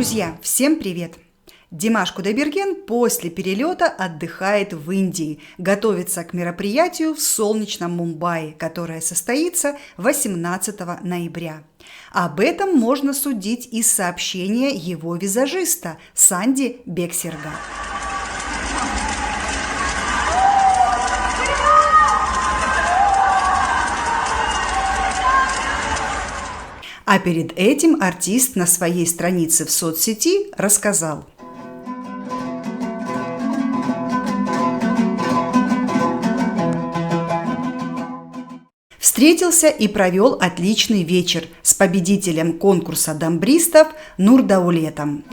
Друзья, всем привет! Димаш Кудайберген после перелета отдыхает в Индии, готовится к мероприятию в солнечном Мумбаи, которое состоится 18 ноября. Об этом можно судить из сообщения его визажиста Санди Бексерга. А перед этим артист на своей странице в соцсети рассказал: встретился и провел отличный вечер с победителем конкурса дамбристов Нурдаулетом.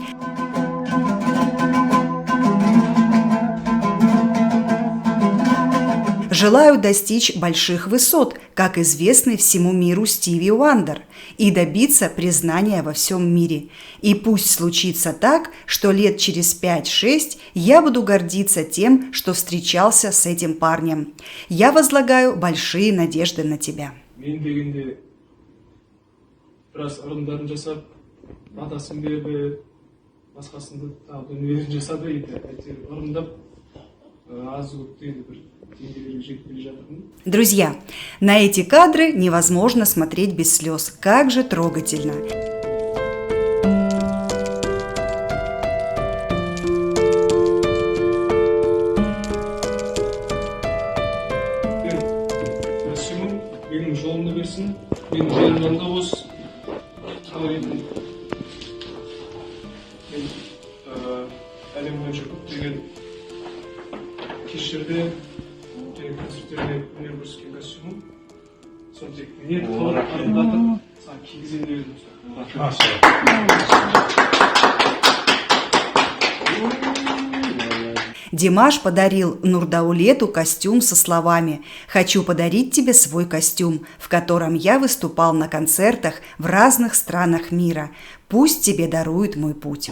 Желаю достичь больших высот, как известный всему миру Стиви Уандер, и добиться признания во всем мире. И пусть случится так, что лет через 5-6 я буду гордиться тем, что встречался с этим парнем. Я возлагаю большие надежды на тебя. Друзья, на эти кадры невозможно смотреть без слез. Как же трогательно! Кешірді, концерттеріне өнер көрсеткен костюмым. Соны тек не толық арындатып, саған кигізейін деп едім. Димаш подарил Нурдаулету костюм со словами: «Хочу подарить тебе свой костюм, в котором я выступал на концертах в разных странах мира. Пусть тебе дарует мой путь».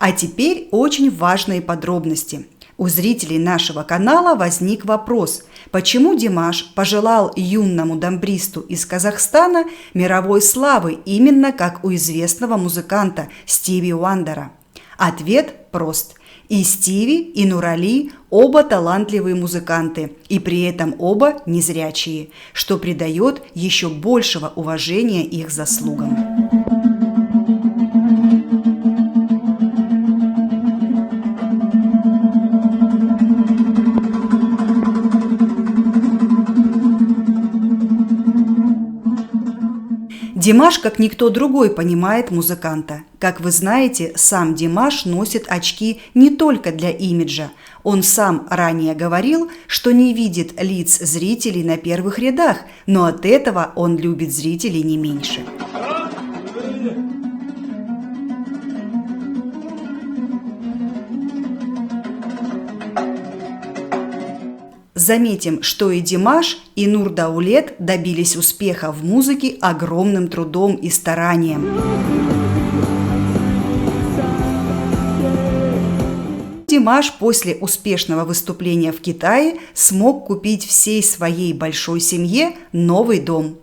А теперь очень важные подробности. У зрителей нашего канала возник вопрос, почему Димаш пожелал юному дамбристу из Казахстана мировой славы именно как у известного музыканта Стиви Уандера. Ответ прост. И Стиви, и Нурали оба талантливые музыканты, и при этом оба незрячие, что придает еще большего уважения их заслугам. Димаш, как никто другой, понимает музыканта. Как вы знаете, сам Димаш носит очки не только для имиджа. Он сам ранее говорил, что не видит лиц зрителей на первых рядах, но от этого он любит зрителей не меньше. Заметим, что и Димаш, и Нурдаулет добились успеха в музыке огромным трудом и старанием. Димаш после успешного выступления в Китае смог купить всей своей большой семье новый дом.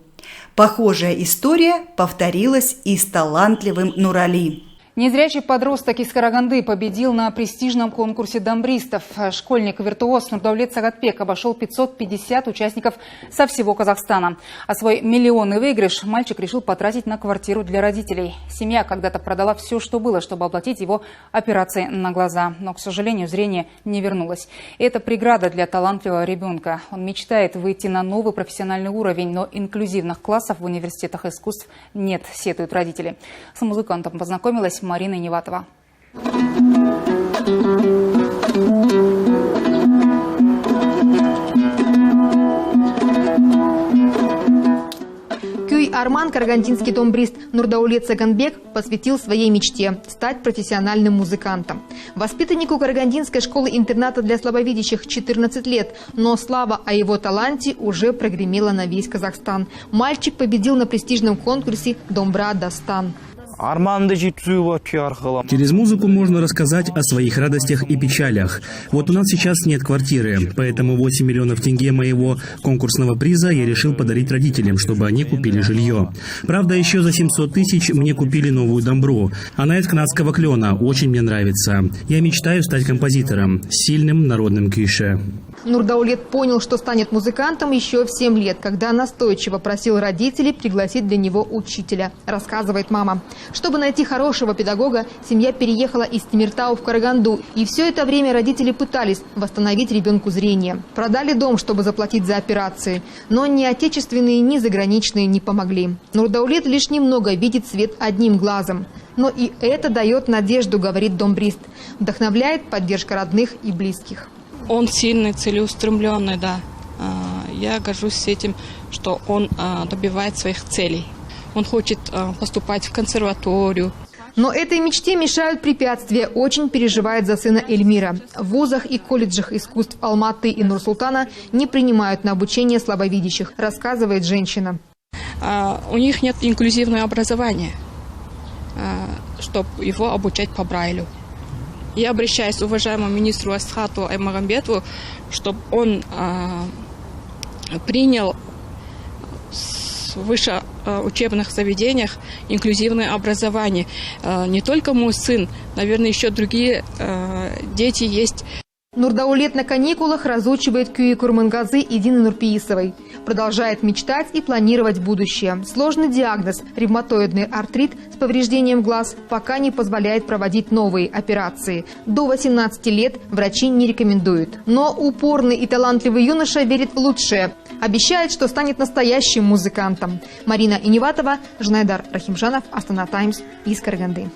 Похожая история повторилась и с талантливым Нурали. Незрячий подросток из Караганды победил на престижном конкурсе дамбристов. Школьник-виртуоз Нурдаулет Сагатбек обошел 550 участников со всего Казахстана. А свой миллионный выигрыш мальчик решил потратить на квартиру для родителей. Семья когда-то продала все, что было, чтобы оплатить его операции на глаза. Но, к сожалению, зрение не вернулось. И это преграда для талантливого ребенка. Он мечтает выйти на новый профессиональный уровень, но инклюзивных классов в университетах искусств нет, сетуют родители. С музыкантом познакомилась Марина Неватова. Кюй Арман, карагандинский дамбрист Нурдаулет Сагатбек, посвятил своей мечте – стать профессиональным музыкантом. Воспитаннику карагандинской школы-интерната для слабовидящих 14 лет, но слава о его таланте уже прогремела на весь Казахстан. Мальчик победил на престижном конкурсе «Домбра Дастан». Через музыку можно рассказать о своих радостях и печалях. Вот у нас сейчас нет квартиры, поэтому 8 миллионов тенге моего конкурсного приза я решил подарить родителям, чтобы они купили жилье. Правда, еще за 700 тысяч мне купили новую дамбру. Она из канадского клена, очень мне нравится. Я мечтаю стать композитором, сильным народным күйші. Нурдаулет понял, что станет музыкантом еще в 7 лет, когда настойчиво просил родителей пригласить для него учителя, рассказывает мама. Чтобы найти хорошего педагога, семья переехала из Темиртау в Караганду. И все это время родители пытались восстановить ребенку зрение. Продали дом, чтобы заплатить за операции. Но ни отечественные, ни заграничные не помогли. Нурдаулет лишь немного видит свет одним глазом. Но и это дает надежду, говорит домбрист. Вдохновляет поддержка родных и близких. Он сильный, целеустремленный, да. Я горжусь этим, что он добивает своих целей. Он хочет поступать в консерваторию. Но этой мечте мешают препятствия, очень переживает за сына Эльмира. В вузах и колледжах искусств Алматы и Нур-Султана не принимают на обучение слабовидящих, рассказывает женщина. У них нет инклюзивного образования, чтобы его обучать по Брайлю. Я обращаюсь к уважаемому министру Асхату Аймагамбетову, чтобы он принял в высших учебных заведениях инклюзивное образование. Не только мой сын, наверное, еще другие дети есть. Нурдаулет на каникулах разучивает кюи Курмангазы и Дины Нурпиисовой. Продолжает мечтать и планировать будущее. Сложный диагноз – ревматоидный артрит с повреждением глаз пока не позволяет проводить новые операции. До 18 лет врачи не рекомендуют. Но упорный и талантливый юноша верит в лучшее. Обещает, что станет настоящим музыкантом. Марина Иневатова, Жнайдар Рахимжанов, Астана Таймс из Караганды.